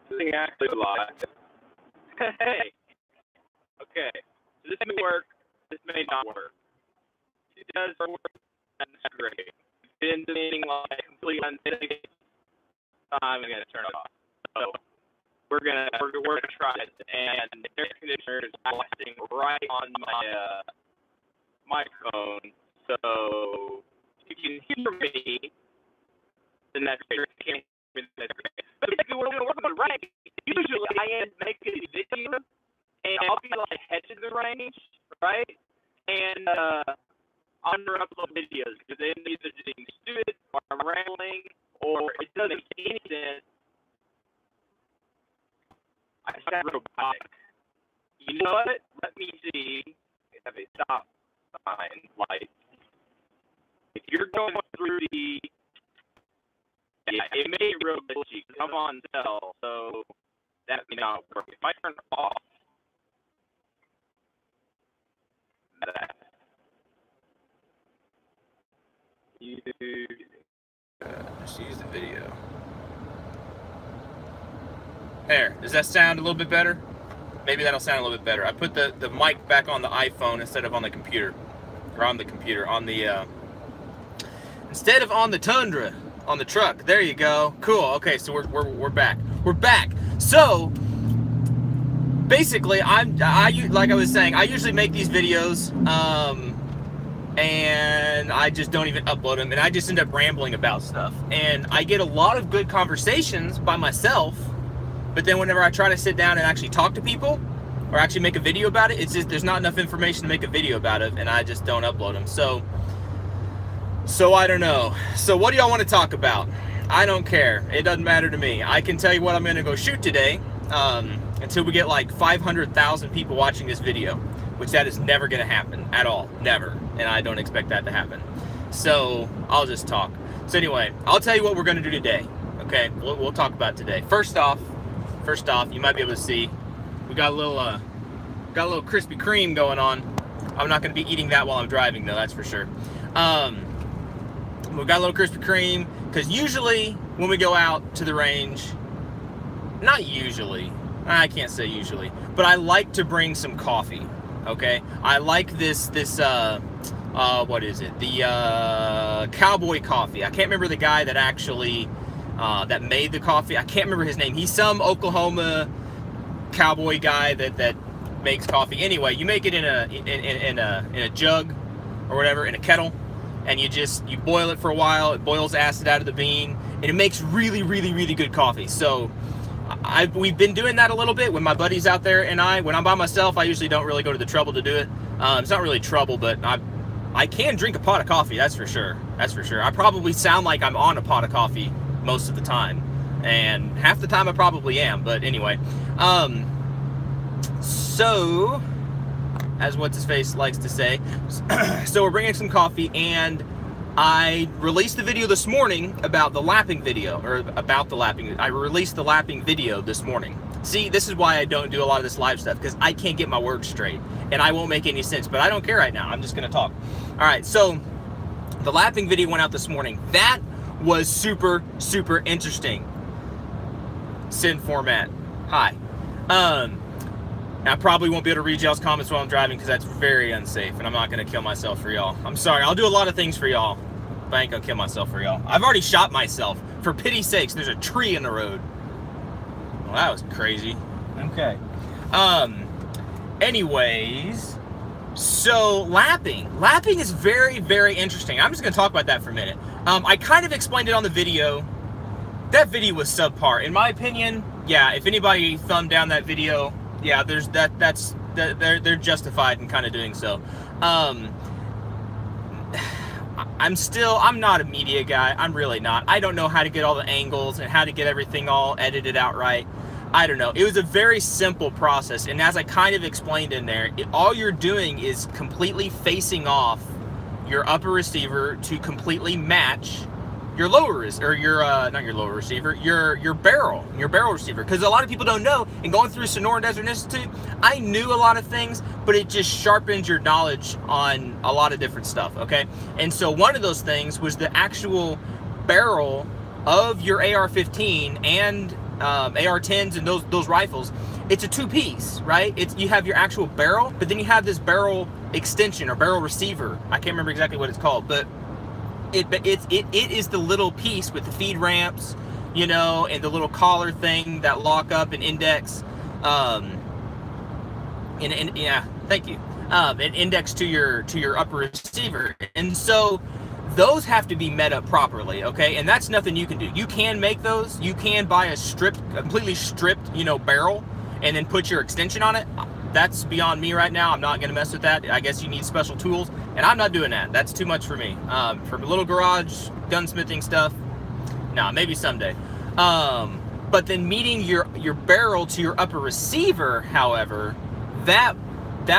This thing actually live. Hey. Okay. So this may work. This may not work. It does work. That's great. It's been meaning like completely unsafe. I'm gonna turn it off. So we're gonna try it, and the air conditioner is blasting right on my microphone, so you can hear me. Then that's great. You can't hear me, that's great. But basically, we're gonna work on the range. Usually, I end making a video, and I'll be like heading the range, right? And I'll upload videos because then either just being stupid or I'm rambling or it doesn't make any sense. I sound robotic. You know what? Let me see. We have a stop sign light. If you're going through the, yeah, it may be real glitchy because I'm on cell, so that may not work. If I turn it off, that. Just use the video. There, does that sound a little bit better? Maybe that'll sound a little bit better. I put the mic back on the iPhone instead of on the computer. Or on the computer, on the, instead of on the Tundra, on the truck. There you go. Cool, okay, so we're back. We're back. So, basically, like I was saying, I usually make these videos, and I just don't even upload them, and I just end up rambling about stuff. And I get a lot of good conversations by myself, but then whenever I try to sit down and actually talk to people, or actually make a video about it, it's just, there's not enough information to make a video about it, and I just don't upload them. So I don't know. So what do y'all want to talk about? I don't care. It doesn't matter to me. I can tell you what I'm going to go shoot today, until we get like 500,000 people watching this video, which that is never going to happen at all. Never. And I don't expect that to happen. So I'll just talk. So anyway, I'll tell you what we're going to do today. Okay, we'll talk about today. First off, you might be able to see we got a little Krispy Kreme going on. I'm not going to be eating that while I'm driving though, that's for sure. We got a little Krispy Kreme because usually when we go out to the range, not usually, I can't say usually, but I like to bring some coffee. Okay, I like this what is it? The Cowboy Coffee. I can't remember the guy that actually that made the coffee. I can't remember his name. He's some Oklahoma cowboy guy that makes coffee. Anyway, you make it in a jug or whatever, in a kettle, and you boil it for a while. It boils acid out of the bean, and it makes really, really, really good coffee. So we've been doing that a little bit with my buddies out there, and when I'm by myself, I usually don't really go to the trouble to do it. It's not really trouble, but I can drink a pot of coffee, that's for sure. That's for sure. I probably sound like I'm on a pot of coffee most of the time, and half the time I probably am, but anyway. So, as what's-his-face likes to say, so we're bringing some coffee, and I released the video this morning about the lapping video, or about the lapping. I released the lapping video this morning. See, this is why I don't do a lot of this live stuff, because I can't get my words straight, and I won't make any sense, but I don't care right now. I'm just going to talk. All right, so the lapping video went out this morning. That was super, super interesting. Send format. Hi. I probably won't be able to read y'all's comments while I'm driving because that's very unsafe, and I'm not going to kill myself for y'all. I'm sorry. I'll do a lot of things for y'all, but I ain't going to kill myself for y'all. I've already shot myself. For pity's sakes, there's a tree in the road. Well, that was crazy. Okay. Anyways, so lapping. Lapping is very, very interesting. I'm just going to talk about that for a minute. I kind of explained it on the video. That video was subpar. In my opinion, yeah, if anybody thumbed down that video, yeah, they're justified in kind of doing so. I'm not a media guy. I'm really not. I don't know how to get all the angles and how to get everything all edited out right. I don't know. It was a very simple process, and as I kind of explained in there, all you're doing is completely facing off your upper receiver to completely match your lower, or your not your lower receiver, your barrel receiver. Because a lot of people don't know, and going through Sonoran Desert Institute, I knew a lot of things, but it just sharpens your knowledge on a lot of different stuff, okay? And so one of those things was the actual barrel of your AR-15 and AR-10s and those rifles, it's a two-piece, right? You have your actual barrel, but then you have this barrel extension or barrel receiver. I can't remember exactly what it's called, but it is the little piece with the feed ramps, you know, and the little collar thing that lock up and index, yeah, thank you, an index to your upper receiver. And so those have to be met up properly, okay? And that's nothing you can do. You can make those. You can buy a completely stripped, you know, barrel and then put your extension on it. That's beyond me right now. I'm not going to mess with that. I guess you need special tools, and I'm not doing that. That's too much for me. For little garage gunsmithing stuff, nah, maybe someday. But then meeting your barrel to your upper receiver, however, that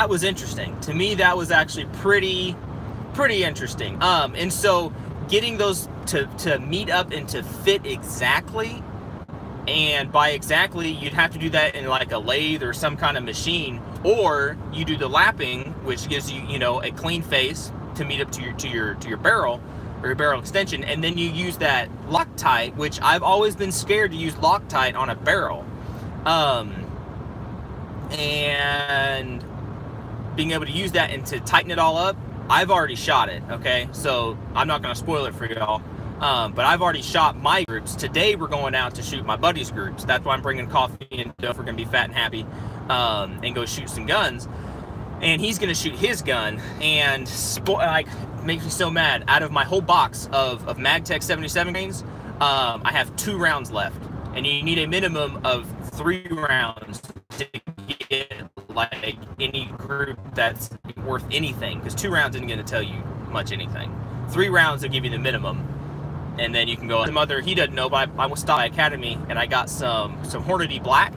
was interesting. To me, that was actually pretty interesting. And so getting those to meet up and to fit exactly, and by exactly, you'd have to do that in like a lathe or some kind of machine, or you do the lapping, which gives you, you know, a clean face to meet up to your barrel or your barrel extension, and then you use that Loctite, which I've always been scared to use Loctite on a barrel, and being able to use that and to tighten it all up. I've already shot it, okay? So I'm not going to spoil it for y'all. But I've already shot my groups. Today we're going out to shoot my buddies' groups. That's why I'm bringing coffee and stuff. We're going to be fat and happy and go shoot some guns. And he's going to shoot his gun. And like, makes me so mad. Out of my whole box of Magtech 77 grains, I have 2 rounds left. And you need a minimum of 3 rounds to get like any group that's worth anything, because 2 rounds isn't going to tell you much anything. 3 rounds will give you the minimum, and then you can go. Some other, he doesn't know, but I was stopped by Academy and I got some Hornady Black,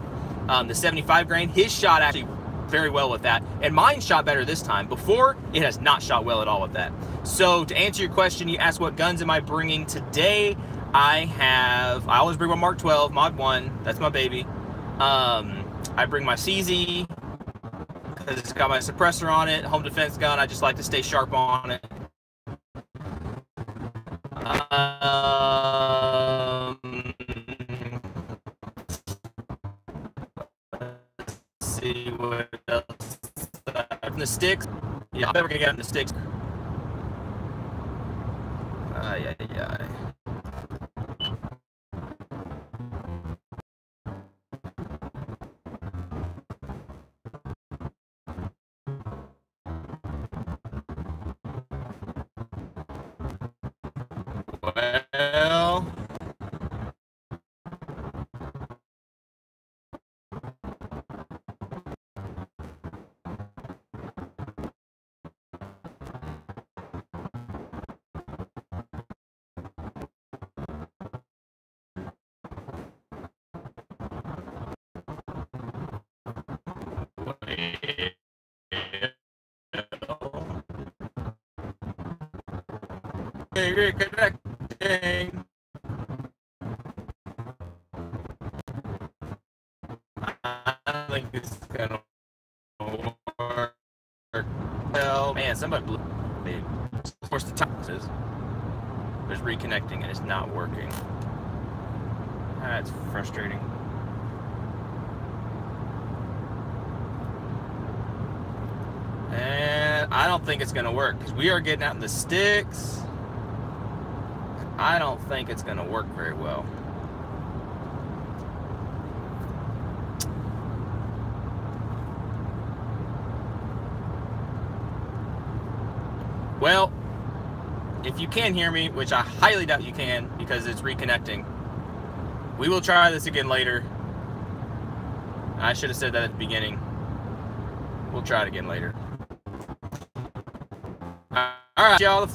the 75 grain. His shot actually very well with that, and mine shot better this time. Before, it has not shot well at all with that. So to answer your question, you asked what guns am I bringing today. I always bring my Mark 12 Mod 1. That's my baby. I bring my CZ because it's got my suppressor on it, home defense gun. I just like to stay sharp on it. Let's see what else. The sticks. Yeah, I'm never gonna get in the sticks. Yeah. Well, reconnecting. I think it's gonna work. Well, man, somebody blew me. Of course, the time says there's reconnecting and it's not working. That's frustrating. And I don't think it's gonna work because we are getting out in the sticks. I don't think it's gonna work very well. Well, if you can hear me, which I highly doubt you can because it's reconnecting, we will try this again later. I should have said that at the beginning. We'll try it again later. All right, y'all.